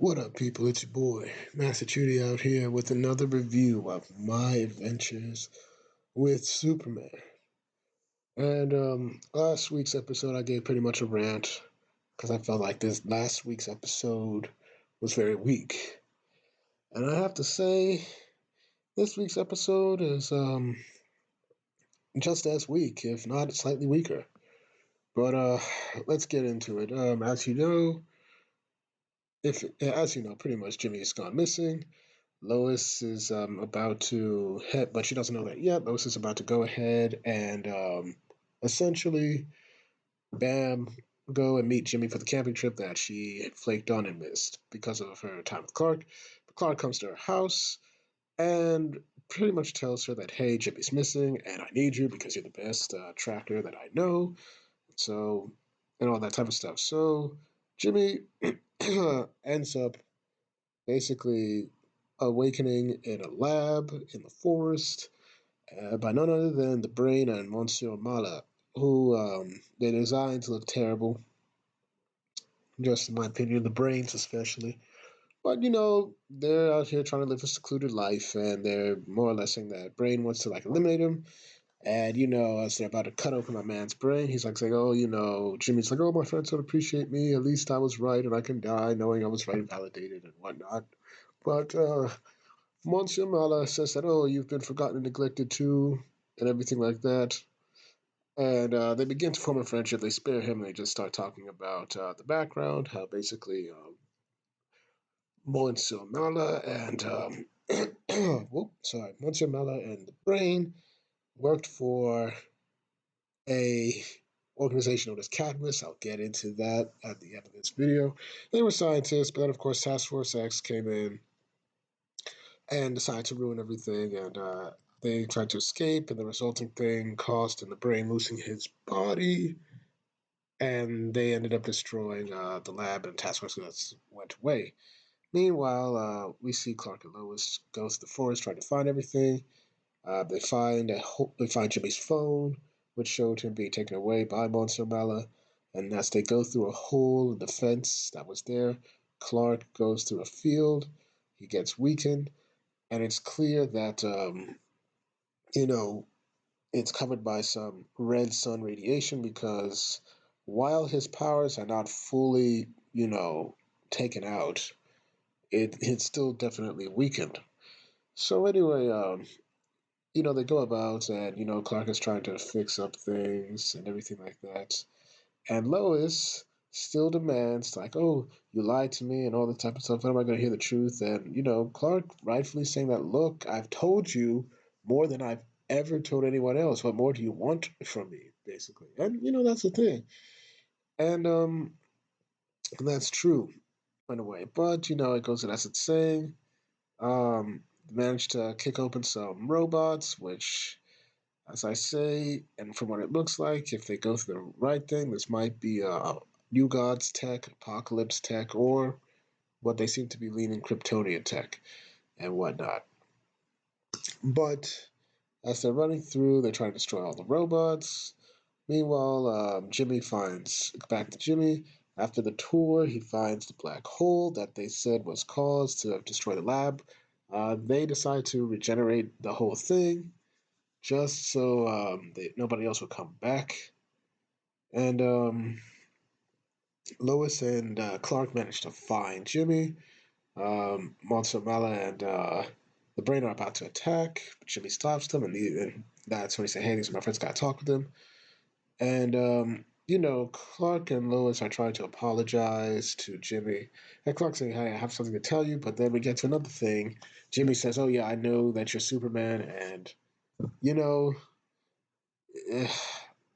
What up, people? It's your boy, Master Chudy, out here with another review of my adventures with Superman. And last week's episode, I gave pretty much a rant because I felt like this last week's episode was very weak. And I have to say, this week's episode is just as weak, if not slightly weaker. But let's get into it. As you know, pretty much Jimmy's gone missing. Lois is about to head, but she doesn't know that yet. Lois is about to go ahead and essentially, bam, go and meet Jimmy for the camping trip that she flaked on and missed because of her time with Clark. But Clark comes to her house and pretty much tells her that, hey, Jimmy's missing and I need you because you're the best tracker that I know. So, and all that type of stuff. So, Jimmy ends up basically awakening in a lab in the forest by none other than the Brain and Monsieur Mala, who they designed to look terrible, just in my opinion, the Brains especially. But they're out here trying to live a secluded life, and they're more or less saying that Brain wants to like eliminate him. And as they're about to cut open my man's brain, he's like saying, "Oh, Jimmy's like, oh, my friends don't appreciate me. At least I was right, and I can die knowing I was right, validated and whatnot." But Monsieur Mala says that, oh, you've been forgotten and neglected too, and everything like that. And they begin to form a friendship. They spare him. And they just start talking about the background, how basically Monsieur Mala and Monsieur Mala and the Brain worked for a organization known as Cadmus. I'll get into that at the end of this video. They were scientists, but then of course Task Force X came in and decided to ruin everything. And they tried to escape, and the resulting thing caused in the Brain losing his body, and they ended up destroying the lab, and Task Force went away. Meanwhile, we see Clark and Lois go through the forest trying to find everything. They find Jimmy's phone, which showed him being taken away by Monsieur Mala. And as they go through a hole in the fence that was there, Clark goes through a field. He gets weakened, and it's clear that you know it's covered by some red sun radiation because while his powers are not fully taken out, it's still definitely weakened. So anyway, they go about, and Clark is trying to fix up things and everything like that. And Lois still demands, like, oh, you lied to me and all that type of stuff. When am I going to hear the truth? And, Clark rightfully saying that, look, I've told you more than I've ever told anyone else. What more do you want from me, basically? And, that's the thing. And that's true in a way. But, it goes as it's saying. Managed to kick open some robots, which, as I say, and from what it looks like, if they go through the right thing, this might be New Gods tech, Apocalypse tech, or what they seem to be leaning Kryptonian tech and whatnot. But as they're running through, they're trying to destroy all the robots. Meanwhile, Jimmy finds back to Jimmy. After the tour, he finds the black hole that they said was caused to destroy the lab. They decide to regenerate the whole thing just so nobody else would come back. And Lois and Clark managed to find Jimmy. Mala and the Brain are about to attack, but Jimmy stops them, and that's when he said, "Hey, these are my friends. Gotta talk with them." And Clark and Lois are trying to apologize to Jimmy, and Clark saying, "Hey, I have something to tell you." But then we get to another thing. Jimmy says, "Oh yeah, I know that you're Superman," and you know eh,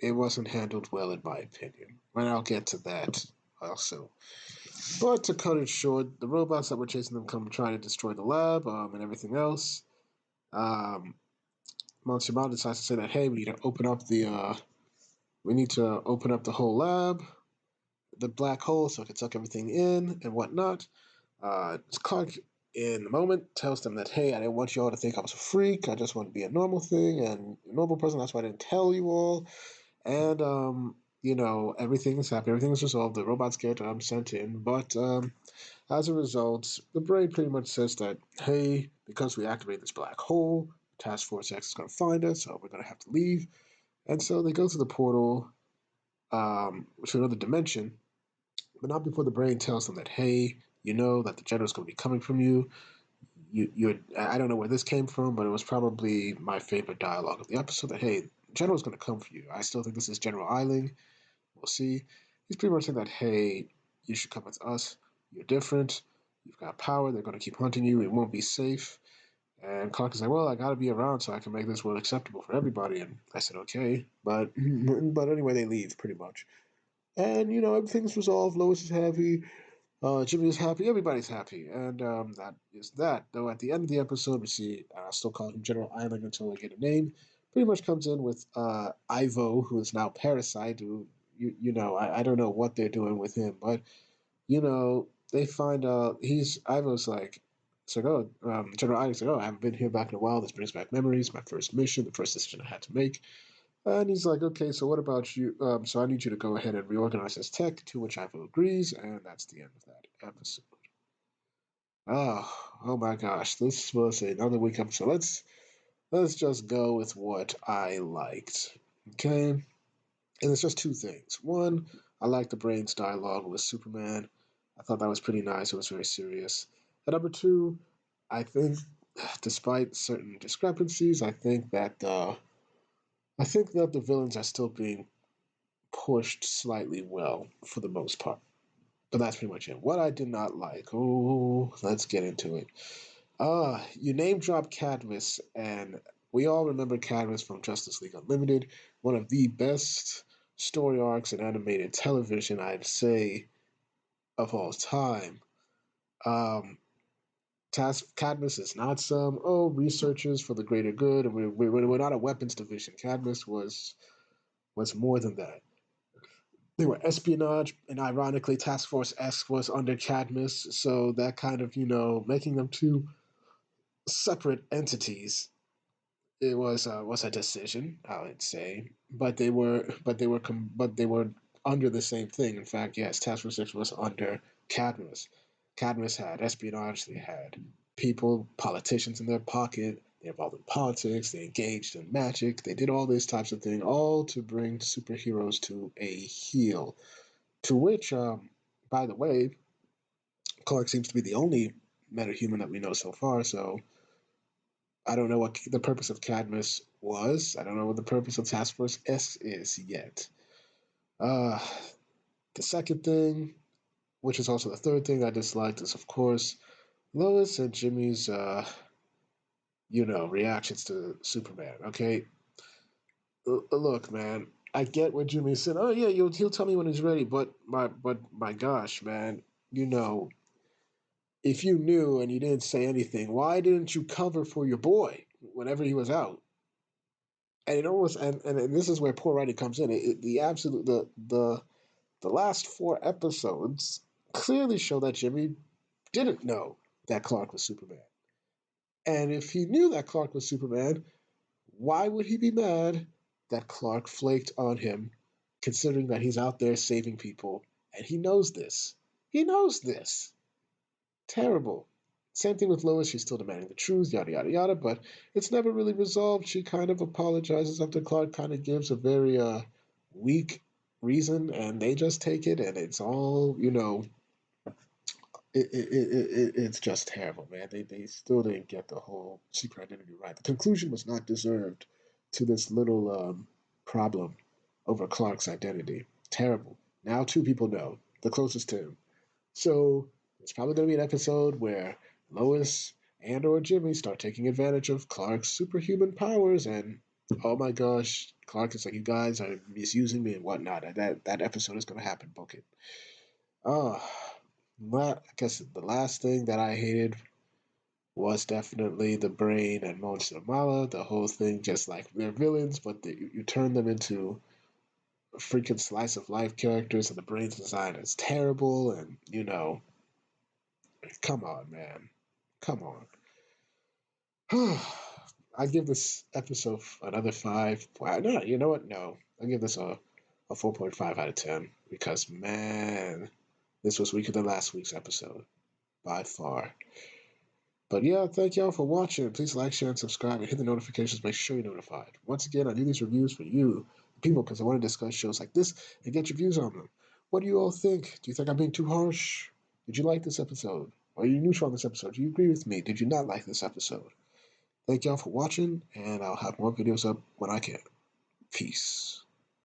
it wasn't handled well, in my opinion. And I'll get to that also. But to cut it short, the robots that were chasing them come trying to destroy the lab and everything else. Um, Monsieur Mal decides to say that, hey, we need to open up the whole lab, the black hole, so it can suck everything in and whatnot. Clark, in the moment, tells them that, hey, I didn't want you all to think I was a freak. I just want to be a normal thing and a normal person. That's why I didn't tell you all. And everything is happy. Everything is resolved. The robots get sent in, but As a result, the brain pretty much says that, hey, because we activate this black hole, Task Force X is going to find us, so we're going to have to leave. And so they go to the portal to another dimension, but not before the brain tells them that, hey, you know that the general's going to be coming from you. I don't know where this came from, but it was probably my favorite dialogue of the episode. That hey, General's going to come for you. I still think this is General Eiling. We'll see. He's pretty much saying that hey, you should come with us. You're different. You've got power. They're going to keep hunting you. It won't be safe. And Clark is like, well, I got to be around so I can make this world acceptable for everybody. And I said, okay, but but anyway, they leave pretty much. And everything's resolved. Lois is happy. Jimmy is happy. Everybody's happy, and that is that. Though at the end of the episode, we see I'll still call him General Island until I get a name. Pretty much comes in with Ivo, who is now Parasite. Who I don't know what they're doing with him, but they find out he's Ivo's like. It's like, oh, General Island's like, oh, I haven't been here back in a while. This brings back memories. My first mission, the first decision I had to make. And he's like, okay, so what about you? So I need you to go ahead and reorganize this tech, to which Ivo agrees, and that's the end of that episode. Oh my gosh, this was another week episode. Let's just go with what I liked. Okay? And it's just two things. One, I liked the Brains dialogue with Superman. I thought that was pretty nice. It was very serious. And number two, I think, despite certain discrepancies, I think that the villains are still being pushed slightly well for the most part. But that's pretty much it. What I did not like. Oh, let's get into it. You name drop Cadmus, and we all remember Cadmus from Justice League Unlimited, one of the best story arcs in animated television, I'd say, of all time. Um, Cadmus is not some researchers for the greater good, and we're not a weapons division. Cadmus was more than that. They were espionage, and ironically, Task Force X was under Cadmus, so that kind of making them two separate entities. It was a decision, I would say, but they were under the same thing. In fact, yes, Task Force X was under Cadmus. Cadmus had espionage. They had people, politicians in their pocket. They involved in politics. They engaged in magic. They did all these types of things, all to bring superheroes to a heel. To which, by the way, Clark seems to be the only metahuman that we know so far. So I don't know what the purpose of Cadmus was. I don't know what the purpose of Task Force S is yet. Uh, the second thing, which is also the third thing I disliked, is of course Lois and Jimmy's, reactions to Superman. Okay, look, man, I get what Jimmy said. Oh yeah, he'll tell me when he's ready. But my gosh, man, you know, if you knew and you didn't say anything, why didn't you cover for your boy whenever he was out? And it almost and this is where poor writing comes in. The absolute the last four episodes clearly show that Jimmy didn't know that Clark was Superman. And if he knew that Clark was Superman, why would he be mad that Clark flaked on him, considering that he's out there saving people and he knows this? He knows this. Terrible. Same thing with Lois. She's still demanding the truth, yada, yada, yada, but it's never really resolved. She kind of apologizes after Clark kind of gives a very weak reason, and they just take it, and it's all, it's just terrible, man. They still didn't get the whole secret identity right. The conclusion was not deserved to this little problem over Clark's identity. Terrible. Now two people know, the closest to him. So it's probably going to be an episode where Lois and or Jimmy start taking advantage of Clark's superhuman powers, and oh my gosh, Clark is like, you guys are misusing me and whatnot. And that episode is going to happen. Book it. Oh, I guess the last thing that I hated was definitely the Brain and Monster Mala. The whole thing, just like they're villains, but you turn them into freaking slice of life characters, and the Brain's design is terrible, and come on, man. Come on. I give this episode another five. Wow, no, you know what? No. I give this a 4.5 out of 10 because, man, this was weaker than last week's episode. by far. But yeah, thank y'all for watching. Please like, share, and subscribe, and hit the notifications. Make sure you're notified. Once again, I do these reviews for you, people, because I want to discuss shows like this and get your views on them. What do you all think? Do you think I'm being too harsh? Did you like this episode? Are you neutral on this episode? Do you agree with me? Did you not like this episode? Thank y'all for watching, and I'll have more videos up when I can. Peace.